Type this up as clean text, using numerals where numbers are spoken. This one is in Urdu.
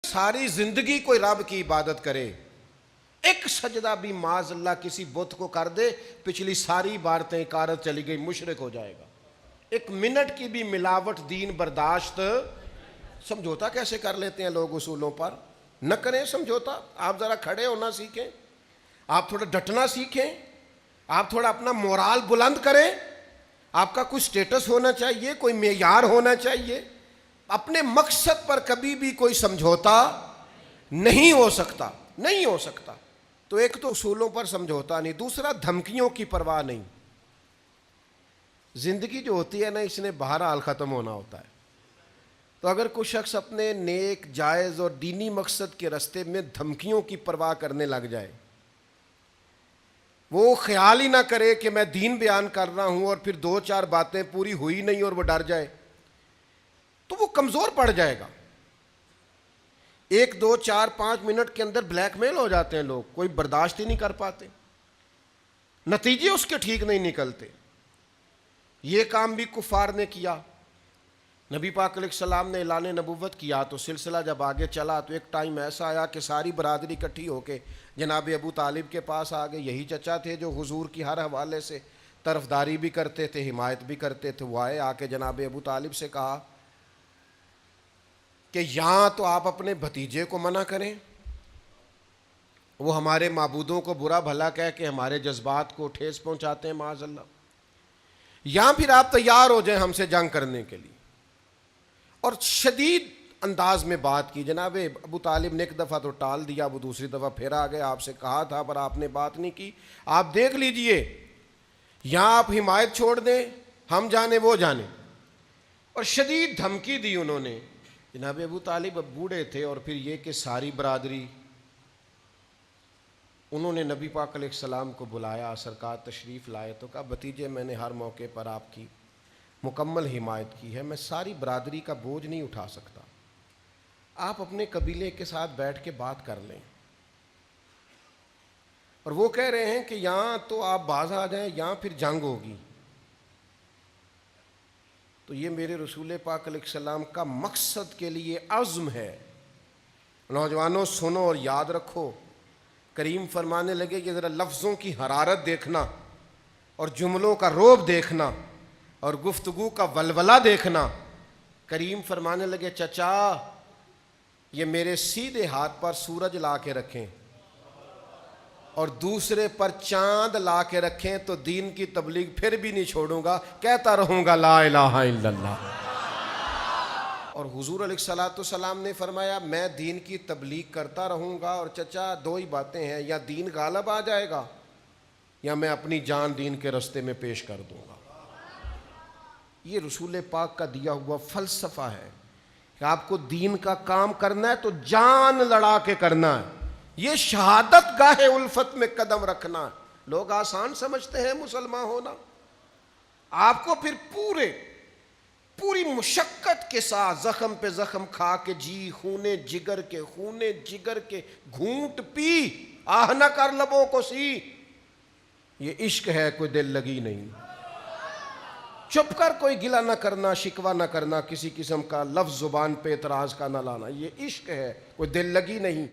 ساری زندگی کوئی رب کی عبادت کرے، ایک سجدہ بھی معاذ اللہ کسی بت کو کر دے، پچھلی ساری عبادتیں کارت چلی گئی، مشرک ہو جائے گا۔ ایک منٹ کی بھی ملاوٹ دین برداشت۔ سمجھوتا کیسے کر لیتے ہیں لوگ اصولوں پر؟ نہ کریں سمجھوتا۔ آپ ذرا کھڑے ہونا سیکھیں، آپ تھوڑا ڈٹنا سیکھیں، آپ تھوڑا اپنا مورال بلند کریں، آپ کا کوئی سٹیٹس ہونا چاہیے، کوئی معیار ہونا چاہیے۔ اپنے مقصد پر کبھی بھی کوئی سمجھوتا نہیں ہو سکتا، نہیں ہو سکتا۔ تو ایک تو اصولوں پر سمجھوتا نہیں، دوسرا دھمکیوں کی پرواہ نہیں۔ زندگی جو ہوتی ہے نا، اس نے بہرحال ختم ہونا ہوتا ہے۔ تو اگر کوئی شخص اپنے نیک، جائز اور دینی مقصد کے راستے میں دھمکیوں کی پرواہ کرنے لگ جائے، وہ خیال ہی نہ کرے کہ میں دین بیان کر رہا ہوں اور پھر 2-4 باتیں پوری ہوئی نہیں اور وہ ڈر جائے، تو وہ کمزور پڑ جائے گا۔ 1 2 4 5 منٹ کے اندر بلیک میل ہو جاتے ہیں لوگ، کوئی برداشت ہی نہیں کر پاتے، نتیجے اس کے ٹھیک نہیں نکلتے۔ یہ کام بھی کفار نے کیا۔ نبی پاک علیہ السلام نے اعلان نبوت کیا تو سلسلہ جب آگے چلا تو ایک ٹائم ایسا آیا کہ ساری برادری اکٹھی ہو کے جناب ابو طالب کے پاس آ گئے۔ یہی چچا تھے جو حضور کی ہر حوالے سے طرفداری بھی کرتے تھے، حمایت بھی کرتے تھے۔ وہ آئے، آ کے جناب ابو طالب سے کہا کہ یہاں تو آپ اپنے بھتیجے کو منع کریں، وہ ہمارے معبودوں کو برا بھلا کہہ کے ہمارے جذبات کو ٹھیس پہنچاتے ہیں معاذ اللہ، یہاں پھر آپ تیار ہو جائیں ہم سے جنگ کرنے کے لیے۔ اور شدید انداز میں بات کی۔ جناب ابو طالب نے ایک دفعہ تو ٹال دیا، وہ دوسری دفعہ پھر آ گئے، آپ سے کہا تھا پر آپ نے بات نہیں کی، آپ دیکھ لیجئے، یہاں آپ حمایت چھوڑ دیں، ہم جانے وہ جانے۔ اور شدید دھمکی دی انہوں نے۔ جناب ابو طالب اب بوڑھے تھے، اور پھر یہ کہ ساری برادری، انہوں نے نبی پاک علیہ السلام کو بلایا، سرکار تشریف لائے تو کہا بھتیجے میں نے ہر موقع پر آپ کی مکمل حمایت کی ہے، میں ساری برادری کا بوجھ نہیں اٹھا سکتا، آپ اپنے قبیلے کے ساتھ بیٹھ کے بات کر لیں۔ اور وہ کہہ رہے ہیں کہ یہاں تو آپ باز آ جائیں، یہاں پھر جنگ ہوگی۔ تو یہ میرے رسول پاک علیہ السلام کا مقصد کے لیے عزم ہے۔ نوجوانوں سنو اور یاد رکھو، کریم فرمانے لگے کہ ذرا لفظوں کی حرارت دیکھنا اور جملوں کا رعب دیکھنا اور گفتگو کا ولولہ دیکھنا۔ کریم فرمانے لگے چچا یہ میرے سیدھے ہاتھ پر سورج لا کے رکھیں اور دوسرے پر چاند لا کے رکھیں تو دین کی تبلیغ پھر بھی نہیں چھوڑوں گا، کہتا رہوں گا لا الہ الا اللہ۔ اور حضور علیہ الصلوۃ والسلام نے فرمایا میں دین کی تبلیغ کرتا رہوں گا، اور چچا 2 ہی باتیں ہیں، یا دین غالب آ جائے گا یا میں اپنی جان دین کے راستے میں پیش کر دوں گا۔ یہ رسول پاک کا دیا ہوا فلسفہ ہے کہ آپ کو دین کا کام کرنا ہے تو جان لڑا کے کرنا ہے، یہ شہادت گاہ الفت میں قدم رکھنا ہے۔ لوگ آسان سمجھتے ہیں مسلمان ہونا، آپ کو پھر پوری مشقت کے ساتھ زخم پہ زخم کھا کے جی خونے جگر کے گھونٹ پی آہ نہ کر لبوں کو سی، یہ عشق ہے، کوئی دل لگی نہیں۔ چپ کر کوئی گلہ نہ کرنا، شکوہ نہ کرنا، کسی قسم کا لفظ زبان پہ اعتراض کا نہ لانا، یہ عشق ہے، کوئی دل لگی نہیں۔